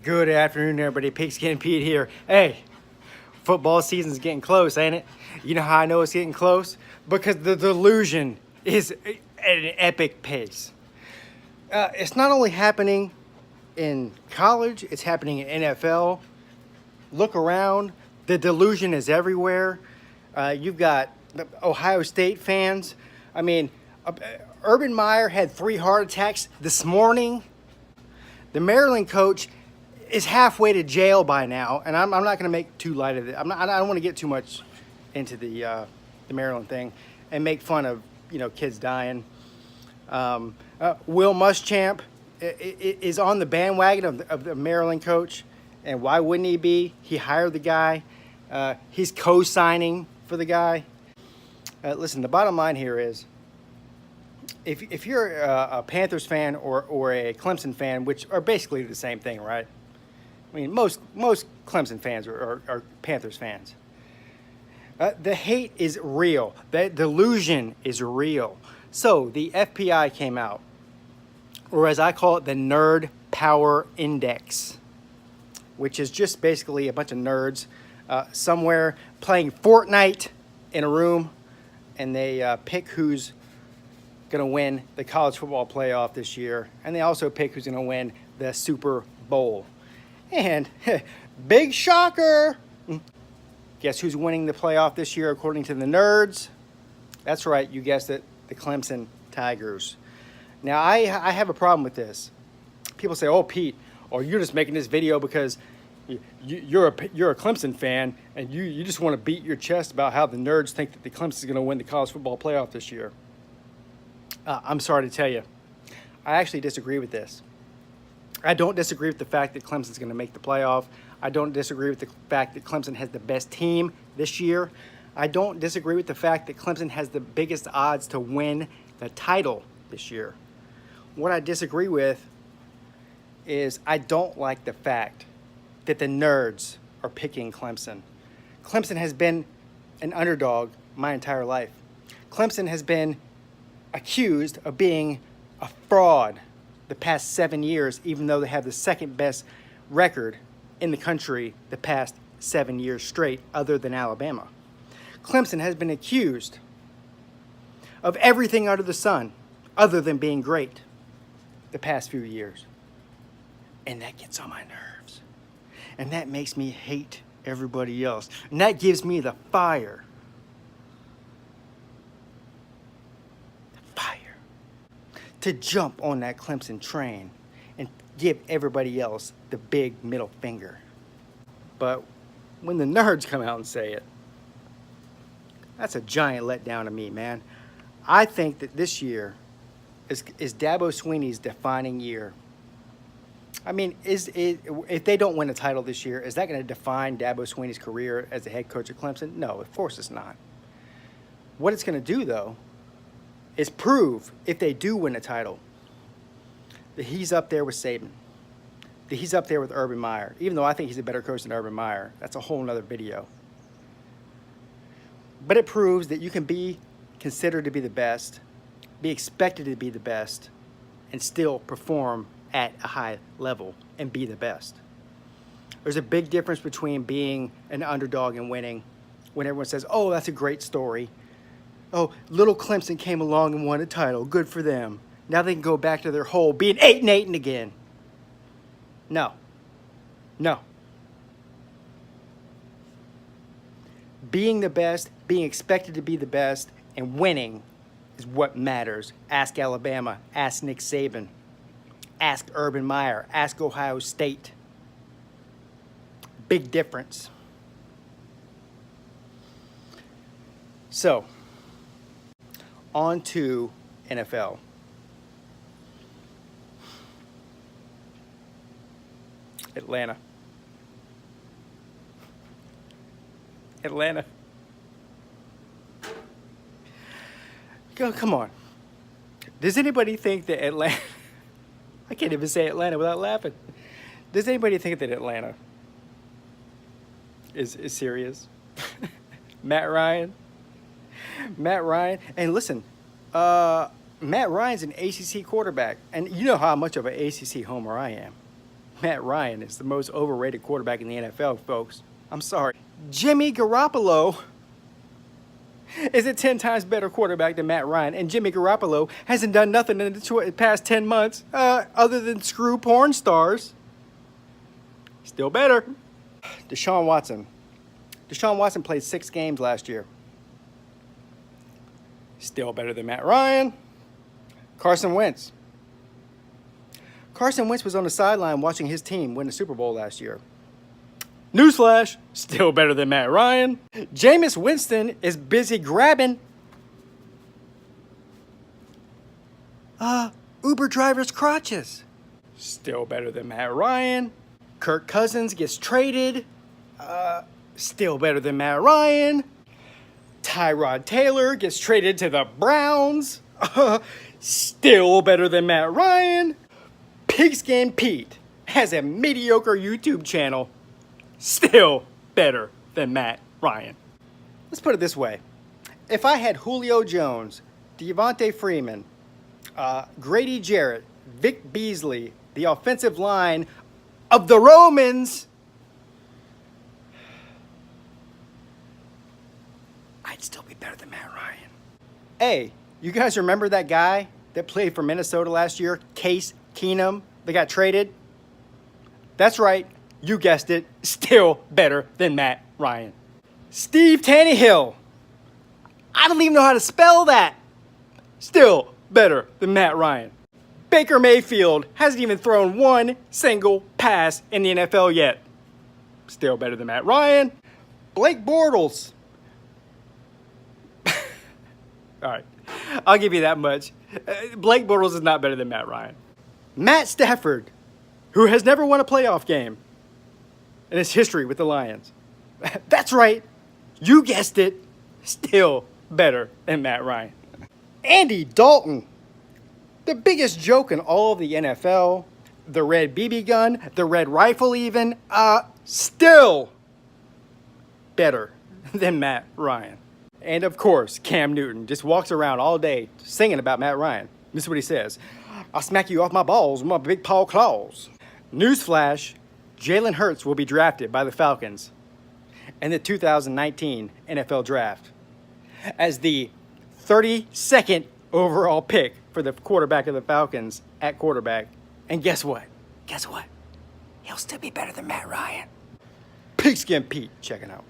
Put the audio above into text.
Good afternoon, everybody. Pigskin Pete here. Hey, football season's getting close, ain't it? You know how I know it's getting close? Because the delusion is at an epic pace. It's not only happening in college, it's happening in NFL. Look around. The delusion is everywhere. You've got the Ohio State fans. I mean, Urban Meyer had 3 heart attacks this morning. The Maryland coach is halfway to jail by now, and I'm not going to make too light of it. I don't want to get too much into the Maryland thing and make fun of kids dying. Will Muschamp is on the bandwagon of the Maryland coach, and why wouldn't he be? He hired the guy. He's co-signing for the guy. Listen, the bottom line here is, if you're a Panthers fan or a Clemson fan, which are basically the same thing, right? I mean, most Clemson fans are Panthers fans. The hate is real. The delusion is real. So the FPI came out, or as I call it, the Nerd Power Index, which is just basically a bunch of nerds somewhere playing Fortnite in a room, and they pick who's going to win the college football playoff this year, and they also pick who's going to win the Super Bowl. And big shocker, guess who's winning the playoff this year according to the nerds? That's right, you guessed it, the Clemson Tigers. Now, I have a problem with this. People say, oh, Pete, or you're just making this video because you're a Clemson fan and you just want to beat your chest about how the nerds think that the Clemson's going to win the college football playoff this year. I'm sorry to tell you, I actually disagree with this. I don't disagree with the fact that Clemson's going to make the playoff. I don't disagree with the fact that Clemson has the best team this year. I don't disagree with the fact that Clemson has the biggest odds to win the title this year. What I disagree with is I don't like the fact that the nerds are picking Clemson. Clemson has been an underdog my entire life. Clemson has been accused of being a fraud the past 7 years, even though they have the second best record in the country the past 7 years straight, other than Alabama. Clemson has been accused of everything under the sun other than being great the past few years. And that gets on my nerves. And that makes me hate everybody else. And that gives me the fire. To jump on that Clemson train and give everybody else the big middle finger. But when the nerds come out and say it, that's a giant letdown to me, man. I think that this year is Dabo Swinney's defining year. I mean, if they don't win a title this year, is that going to define Dabo Swinney's career as the head coach of Clemson? No, of course it's not. What it's going to do, though, is prove, if they do win a title, that he's up there with Saban, that he's up there with Urban Meyer, even though I think he's a better coach than Urban Meyer. That's a whole nother video. But it proves that you can be considered to be the best, be expected to be the best, and still perform at a high level and be the best. There's a big difference between being an underdog and winning, when everyone says, oh, that's a great story. Oh, little Clemson came along and won a title. Good for them. Now they can go back to their hole being 8-8 again. No. No. Being the best, being expected to be the best, and winning is what matters. Ask Alabama. Ask Nick Saban. Ask Urban Meyer. Ask Ohio State. Big difference. So, on to NFL. Atlanta. Come on. Does anybody think that Atlanta... I can't even say Atlanta without laughing. Does anybody think that Atlanta is serious? Matt Ryan, and listen, Matt Ryan's an ACC quarterback, and you know how much of an ACC homer I am. Matt Ryan is the most overrated quarterback in the NFL, folks. I'm sorry. Jimmy Garoppolo is a 10 times better quarterback than Matt Ryan, and Jimmy Garoppolo hasn't done nothing in the past 10 months other than screw porn stars. Still better. Deshaun Watson. Deshaun Watson played 6 games last year. Still better than Matt Ryan. Carson Wentz. Carson Wentz was on the sideline watching his team win the Super Bowl last year. Newsflash, still better than Matt Ryan. Jameis Winston is busy grabbing Uber drivers' crotches. Still better than Matt Ryan. Kirk Cousins gets traded. Still better than Matt Ryan. Tyrod Taylor gets traded to the Browns. Still better than Matt Ryan. Pigskin Pete has a mediocre YouTube channel. Still better than Matt Ryan. Let's put it this way. If I had Julio Jones, Devontae Freeman, Grady Jarrett, Vic Beasley, the offensive line of the Romans, I'd still be better than Matt Ryan. Hey, you guys remember that guy that played for Minnesota last year, Case Keenum, that got traded? That's right, you guessed it, still better than Matt Ryan. Steve Tannehill, I don't even know how to spell that. Still better than Matt Ryan. Baker Mayfield hasn't even thrown one single pass in the NFL yet. Still better than Matt Ryan. Blake Bortles. All right, I'll give you that much. Blake Bortles is not better than Matt Ryan. Matt Stafford, who has never won a playoff game in his history with the Lions. That's right, you guessed it, still better than Matt Ryan. Andy Dalton, the biggest joke in all of the NFL, the red BB gun, the red rifle even, still better than Matt Ryan. And of course, Cam Newton just walks around all day singing about Matt Ryan. This is what he says. I'll smack you off my balls with my big paw claws. Newsflash, Jalen Hurts will be drafted by the Falcons in the 2019 NFL Draft as the 32nd overall pick for the quarterback of the Falcons at quarterback. And guess what? Guess what? He'll still be better than Matt Ryan. Pigskin Pete checking out.